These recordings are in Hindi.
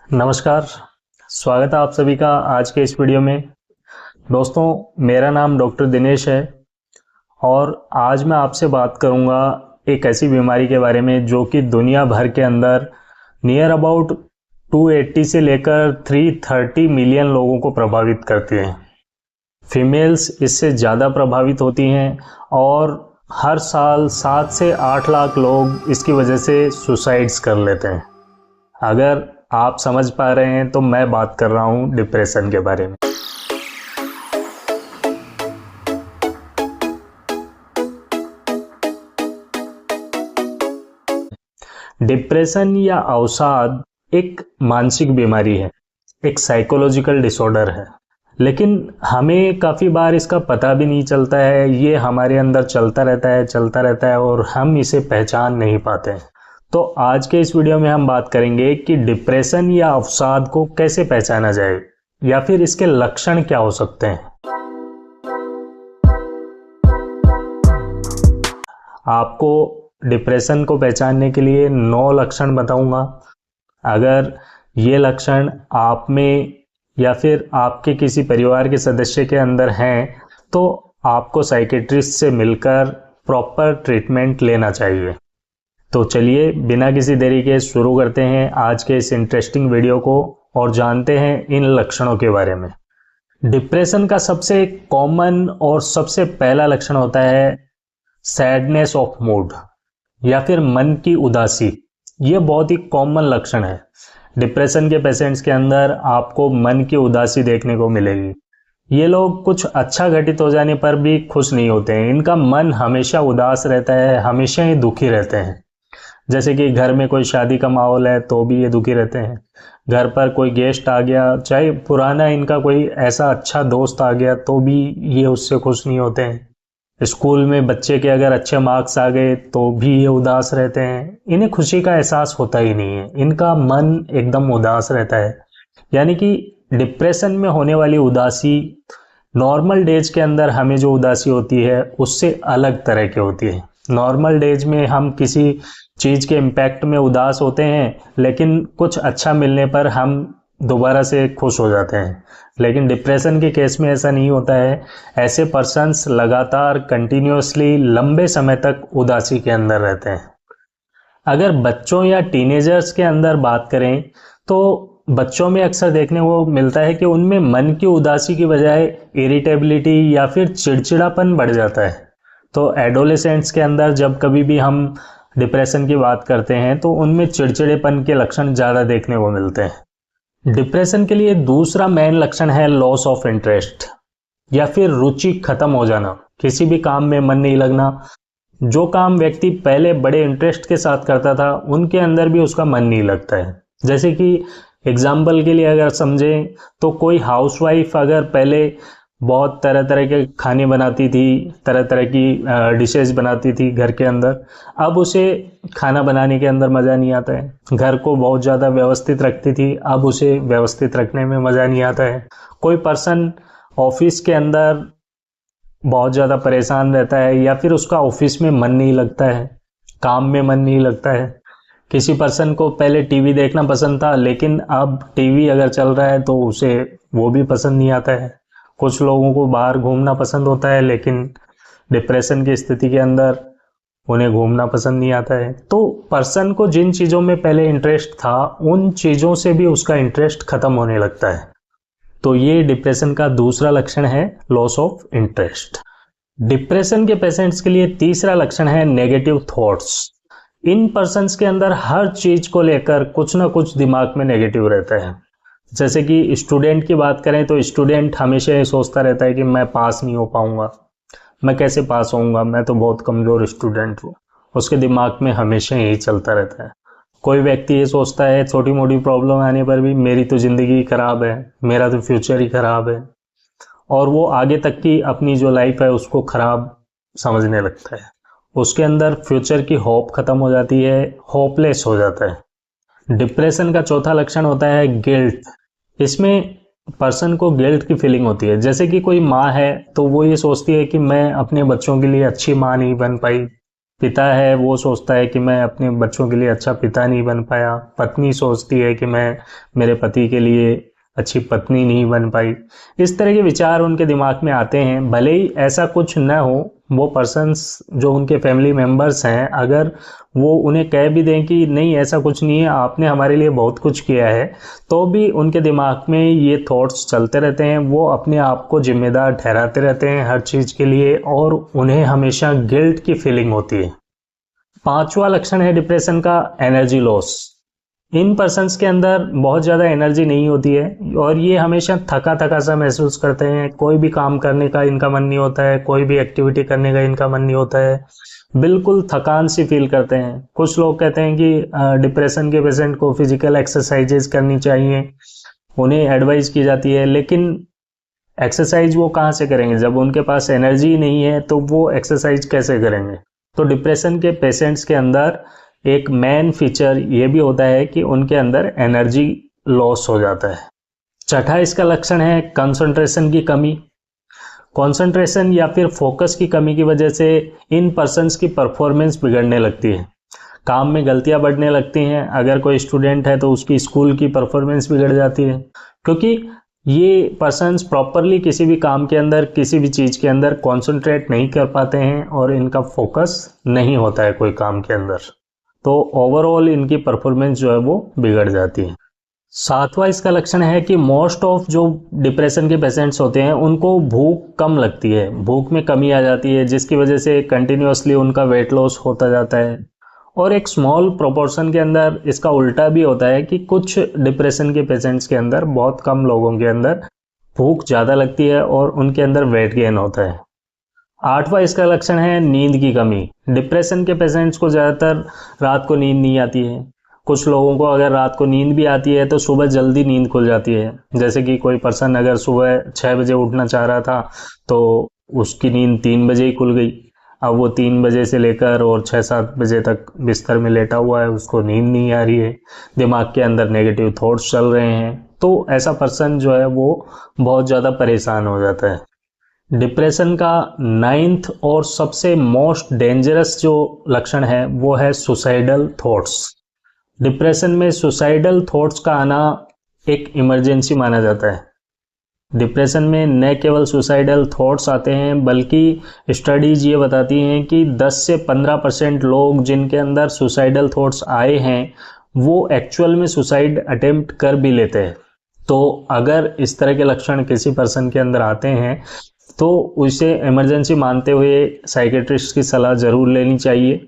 नमस्कार। स्वागत है आप सभी का आज के इस वीडियो में। दोस्तों, मेरा नाम डॉक्टर दिनेश है और आज मैं आपसे बात करूंगा एक ऐसी बीमारी के बारे में जो कि दुनिया भर के अंदर नियर अबाउट 280 से लेकर 330 मिलियन लोगों को प्रभावित करती है। फीमेल्स इससे ज़्यादा प्रभावित होती हैं और हर साल 7 से 8 लाख लोग इसकी वजह से सुसाइड्स कर लेते हैं। अगर आप समझ पा रहे हैं तो मैं बात कर रहा हूं डिप्रेशन के बारे में। डिप्रेशन या अवसाद एक मानसिक बीमारी है, एक साइकोलॉजिकल डिसऑर्डर है, लेकिन हमें काफ़ी बार इसका पता भी नहीं चलता है। ये हमारे अंदर चलता रहता है और हम इसे पहचान नहीं पाते हैं। तो आज के इस वीडियो में हम बात करेंगे कि डिप्रेशन या अवसाद को कैसे पहचाना जाए या फिर इसके लक्षण क्या हो सकते हैं। आपको डिप्रेशन को पहचानने के लिए 9 लक्षण बताऊंगा। अगर ये लक्षण आप में या फिर आपके किसी परिवार के सदस्य के अंदर हैं तो आपको साइकेट्रिस्ट से मिलकर प्रॉपर ट्रीटमेंट लेना चाहिए। तो चलिए बिना किसी देरी के शुरू करते हैं आज के इस इंटरेस्टिंग वीडियो को और जानते हैं इन लक्षणों के बारे में। डिप्रेशन का सबसे कॉमन और सबसे पहला लक्षण होता है सैडनेस ऑफ मूड या फिर मन की उदासी। ये बहुत ही कॉमन लक्षण है। डिप्रेशन के पेशेंट्स के अंदर आपको मन की उदासी देखने को मिलेगी। ये लोग कुछ अच्छा घटित हो जाने पर भी खुश नहीं होते हैं। इनका मन हमेशा उदास रहता है, हमेशा ही दुखी रहते हैं। जैसे कि घर में कोई शादी का माहौल है तो भी ये दुखी रहते हैं। घर पर कोई गेस्ट आ गया, चाहे पुराना इनका कोई ऐसा अच्छा दोस्त आ गया तो भी ये उससे खुश नहीं होते हैं। स्कूल में बच्चे के अगर अच्छे मार्क्स आ गए तो भी ये उदास रहते हैं। इन्हें खुशी का एहसास होता ही नहीं है। इनका मन एकदम उदास रहता है। यानी कि डिप्रेशन में होने वाली उदासी नॉर्मल डेज के अंदर हमें जो उदासी होती है उससे अलग तरह की होती है। नॉर्मल डेज में हम किसी चीज़ के इम्पैक्ट में उदास होते हैं, लेकिन कुछ अच्छा मिलने पर हम दोबारा से खुश हो जाते हैं। लेकिन डिप्रेशन के केस में ऐसा नहीं होता है। ऐसे पर्सन्स लगातार कंटिन्यूअसली लंबे समय तक उदासी के अंदर रहते हैं। अगर बच्चों या टीनेजर्स के अंदर बात करें तो बच्चों में अक्सर देखने को मिलता है कि उनमें मन की उदासी की बजाय इरिटेबिलिटी या फिर चिड़चिड़ापन बढ़ जाता है। तो एडोलेसेंट्स के अंदर जब कभी भी हम डिप्रेशन की बात करते हैं तो उनमें चिड़चिड़ेपन के लक्षण ज़्यादा देखने को मिलते हैं। डिप्रेशन के लिए दूसरा मेन लक्षण है लॉस ऑफ इंटरेस्ट या फिर रुचि खत्म हो जाना। किसी भी काम में मन नहीं लगना। जो काम व्यक्ति पहले बड़े इंटरेस्ट के साथ करता था उनके अंदर भी उसका मन नहीं लगता है। जैसे कि एग्जाम्पल के लिए अगर समझें तो कोई हाउसवाइफ अगर पहले बहुत तरह तरह के खाने बनाती थी, तरह तरह की डिशेस बनाती थी घर के अंदर, अब उसे खाना बनाने के अंदर मज़ा नहीं आता है। घर को बहुत ज़्यादा व्यवस्थित रखती थी, अब उसे व्यवस्थित रखने में मज़ा नहीं आता है। कोई पर्सन ऑफिस के अंदर बहुत ज़्यादा परेशान रहता है या फिर उसका ऑफिस में मन नहीं लगता है, काम में मन नहीं लगता है। किसी पर्सन को पहले टीवी देखना पसंद था, लेकिन अब टीवी अगर चल रहा है तो उसे वो भी पसंद नहीं आता है। कुछ लोगों को बाहर घूमना पसंद होता है, लेकिन डिप्रेशन की स्थिति के अंदर उन्हें घूमना पसंद नहीं आता है। तो पर्सन को जिन चीज़ों में पहले इंटरेस्ट था उन चीज़ों से भी उसका इंटरेस्ट खत्म होने लगता है। तो ये डिप्रेशन का दूसरा लक्षण है लॉस ऑफ इंटरेस्ट। डिप्रेशन के पेशेंट्स के लिए तीसरा लक्षण है नेगेटिव थॉट्स। इन पर्सन्स के अंदर हर चीज़ को लेकर कुछ ना कुछ दिमाग में नेगेटिव रहता है। जैसे कि स्टूडेंट की बात करें तो स्टूडेंट हमेशा ये सोचता रहता है कि मैं पास नहीं हो पाऊंगा, मैं कैसे पास होऊंगा, मैं तो बहुत कमज़ोर स्टूडेंट हूँ। उसके दिमाग में हमेशा यही चलता रहता है। कोई व्यक्ति ये सोचता है छोटी मोटी प्रॉब्लम आने पर भी मेरी तो ज़िंदगी ख़राब है, मेरा तो फ्यूचर ही ख़राब है, और वो आगे तक की अपनी जो लाइफ है उसको ख़राब समझने लगता है। उसके अंदर फ्यूचर की होप ख़त्म हो जाती है, होपलेस हो जाता है। डिप्रेशन का चौथा लक्षण होता है गिल्ट। इसमें पर्सन को गिल्ट की फीलिंग होती है। जैसे कि कोई माँ है तो वो ये सोचती है कि मैं अपने बच्चों के लिए अच्छी माँ नहीं बन पाई, पिता है वो सोचता है कि मैं अपने बच्चों के लिए अच्छा पिता नहीं बन पाया, पत्नी सोचती है कि मैं मेरे पति के लिए अच्छी पत्नी नहीं बन पाई। इस तरह के विचार उनके दिमाग में आते हैं। भले ही ऐसा कुछ न हो, वो पर्सन्स जो उनके फैमिली मेंबर्स हैं, अगर वो उन्हें कह भी दें कि नहीं ऐसा कुछ नहीं है, आपने हमारे लिए बहुत कुछ किया है, तो भी उनके दिमाग में ये थॉट्स चलते रहते हैं। वो अपने आप को जिम्मेदार ठहराते रहते हैं हर चीज़ के लिए और उन्हें हमेशा गिल्ट की फीलिंग होती है। पांचवा लक्षण है डिप्रेशन का, एनर्जी लॉस। इन पर्सन्स के अंदर बहुत ज़्यादा एनर्जी नहीं होती है और ये हमेशा थका थका सा महसूस करते हैं। कोई भी काम करने का इनका मन नहीं होता है, कोई भी एक्टिविटी करने का इनका मन नहीं होता है, बिल्कुल थकान सी फील करते हैं। कुछ लोग कहते हैं कि डिप्रेशन के पेशेंट को फिजिकल एक्सरसाइजेज करनी चाहिए, उन्हें एडवाइस की जाती है, लेकिन एक्सरसाइज वो कहाँ से करेंगे जब उनके पास एनर्जी नहीं है, तो वो एक्सरसाइज कैसे करेंगे। तो डिप्रेशन के पेशेंट्स के अंदर एक मेन फीचर ये भी होता है कि उनके अंदर एनर्जी लॉस हो जाता है। छठा इसका लक्षण है कंसंट्रेशन की कमी। कंसंट्रेशन या फिर फोकस की कमी की वजह से इन पर्सन्स की परफॉर्मेंस बिगड़ने लगती है, काम में गलतियां बढ़ने लगती हैं। अगर कोई स्टूडेंट है तो उसकी स्कूल की परफॉर्मेंस बिगड़ जाती है, क्योंकि ये पर्सन्स प्रॉपरली किसी भी काम के अंदर, किसी भी चीज़ के अंदर कॉन्सेंट्रेट नहीं कर पाते हैं और इनका फोकस नहीं होता है कोई काम के अंदर, तो ओवरऑल इनकी परफॉर्मेंस जो है वो बिगड़ जाती है। सातवां इसका लक्षण है कि मोस्ट ऑफ जो डिप्रेशन के पेशेंट्स होते हैं उनको भूख कम लगती है, भूख में कमी आ जाती है, जिसकी वजह से कंटिन्यूअसली उनका वेट लॉस होता जाता है। और एक स्मॉल प्रोपोर्शन के अंदर इसका उल्टा भी होता है कि कुछ डिप्रेशन के पेशेंट्स के अंदर, बहुत कम लोगों के अंदर भूख ज़्यादा लगती है और उनके अंदर वेट गेन होता है। आठवां इसका लक्षण है नींद की कमी। डिप्रेशन के पेशेंट्स को ज़्यादातर रात को नींद नहीं आती है। कुछ लोगों को अगर रात को नींद भी आती है तो सुबह जल्दी नींद खुल जाती है। जैसे कि कोई पर्सन अगर सुबह 6 बजे उठना चाह रहा था तो उसकी नींद 3 बजे ही खुल गई। अब वो 3 बजे से लेकर और 6-7 बजे तक बिस्तर में लेटा हुआ है, उसको नींद नहीं आ रही है, दिमाग के अंदर नेगेटिव थॉट्स चल रहे हैं। तो ऐसा पर्सन जो है वो बहुत ज़्यादा परेशान हो जाता है। डिप्रेशन का 9th और सबसे मोस्ट डेंजरस जो लक्षण है वो है सुसाइडल थॉट्स। डिप्रेशन में सुसाइडल थॉट्स का आना एक इमरजेंसी माना जाता है। डिप्रेशन में न केवल सुसाइडल थॉट्स आते हैं, बल्कि स्टडीज ये बताती हैं कि 10 से 15% लोग जिनके अंदर सुसाइडल थॉट्स आए हैं वो एक्चुअल में सुसाइड अटेम्प्ट कर भी लेते हैं। तो अगर इस तरह के लक्षण किसी पर्सन के अंदर आते हैं तो उसे इमरजेंसी मानते हुए साइकेट्रिस्ट की सलाह ज़रूर लेनी चाहिए।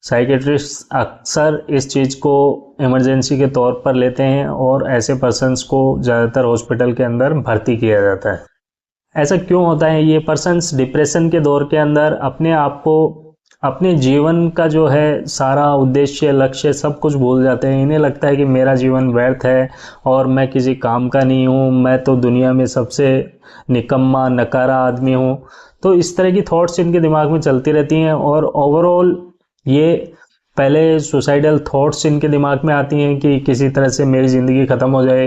साइकेट्रिस्ट अक्सर इस चीज़ को इमरजेंसी के तौर पर लेते हैं और ऐसे पर्सन्स को ज़्यादातर हॉस्पिटल के अंदर भर्ती किया जाता है। ऐसा क्यों होता है? ये पर्सन्स डिप्रेशन के दौर के अंदर अपने आप को, अपने जीवन का जो है सारा उद्देश्य, लक्ष्य सब कुछ भूल जाते हैं। इन्हें लगता है कि मेरा जीवन व्यर्थ है और मैं किसी काम का नहीं हूँ, मैं तो दुनिया में सबसे निकम्मा नकारा आदमी हूँ। तो इस तरह की थॉट्स इनके दिमाग में चलती रहती हैं और ओवरऑल ये पहले सुसाइडल थॉट्स इनके दिमाग में आती हैं कि किसी तरह से मेरी ज़िंदगी ख़त्म हो जाए,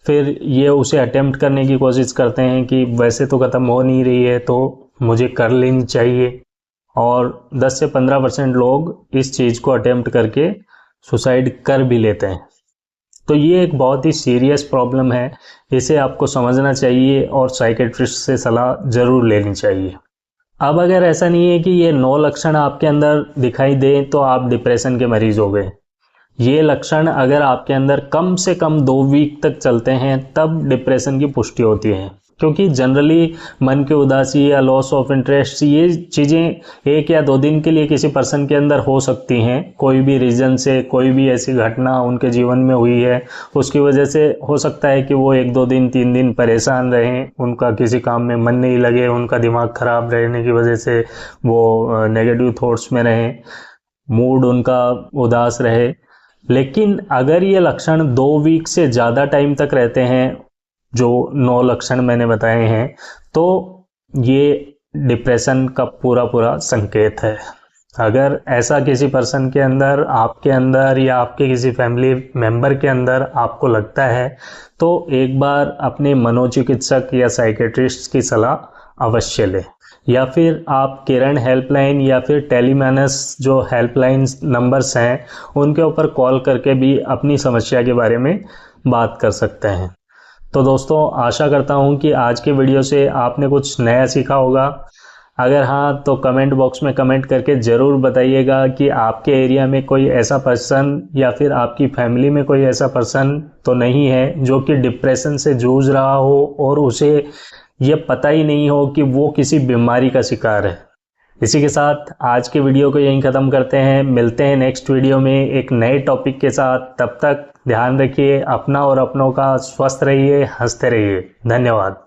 फिर ये उसे अटेम्प्ट करने की कोशिश करते हैं कि वैसे तो ख़त्म हो नहीं रही है तो मुझे कर लेनी चाहिए, और 10 से 15% लोग इस चीज़ को अटेम्प्ट करके सुसाइड कर भी लेते हैं। तो ये एक बहुत ही सीरियस प्रॉब्लम है, इसे आपको समझना चाहिए और साइकेट्रिस्ट से सलाह ज़रूर लेनी चाहिए। अब अगर ऐसा नहीं है कि ये 9 लक्षण आपके अंदर दिखाई दें तो आप डिप्रेशन के मरीज हो गए। ये लक्षण अगर आपके अंदर कम से कम 2 वीक तक चलते हैं तब डिप्रेशन की पुष्टि होती है, क्योंकि जनरली मन की उदासी या लॉस ऑफ इंटरेस्ट ये चीज़ें 1 या 2 दिन के लिए किसी पर्सन के अंदर हो सकती हैं। कोई भी रीज़न से, कोई भी ऐसी घटना उनके जीवन में हुई है, उसकी वजह से हो सकता है कि वो 1-2 दिन 3 दिन परेशान रहें, उनका किसी काम में मन नहीं लगे, उनका दिमाग ख़राब रहने की वजह से वो नेगेटिव थॉट्स में रहें, मूड उनका उदास रहे। लेकिन अगर ये लक्षण 2 वीक से ज़्यादा टाइम तक रहते हैं, जो 9 लक्षण मैंने बताए हैं, तो ये डिप्रेशन का पूरा संकेत है। अगर ऐसा किसी पर्सन के अंदर, आपके अंदर या आपके किसी फैमिली मेंबर के अंदर आपको लगता है तो एक बार अपने मनोचिकित्सक या साइकेट्रिस्ट की सलाह अवश्य लें। या फिर आप किरण हेल्पलाइन या फिर टेलीमानस जो हेल्पलाइन नंबर्स हैं उनके ऊपर कॉल करके भी अपनी समस्या के बारे में बात कर सकते हैं। तो दोस्तों, आशा करता हूं कि आज के वीडियो से आपने कुछ नया सीखा होगा। अगर हाँ, तो कमेंट बॉक्स में कमेंट करके ज़रूर बताइएगा कि आपके एरिया में कोई ऐसा पर्सन या फिर आपकी फैमिली में कोई ऐसा पर्सन तो नहीं है जो कि डिप्रेशन से जूझ रहा हो और उसे ये पता ही नहीं हो कि वो किसी बीमारी का शिकार है। इसी के साथ आज के वीडियो को यहीं ख़त्म करते हैं। मिलते हैं नेक्स्ट वीडियो में एक नए टॉपिक के साथ। तब तक ध्यान रखिए अपना और अपनों का, स्वस्थ रहिए, हंसते रहिए। धन्यवाद।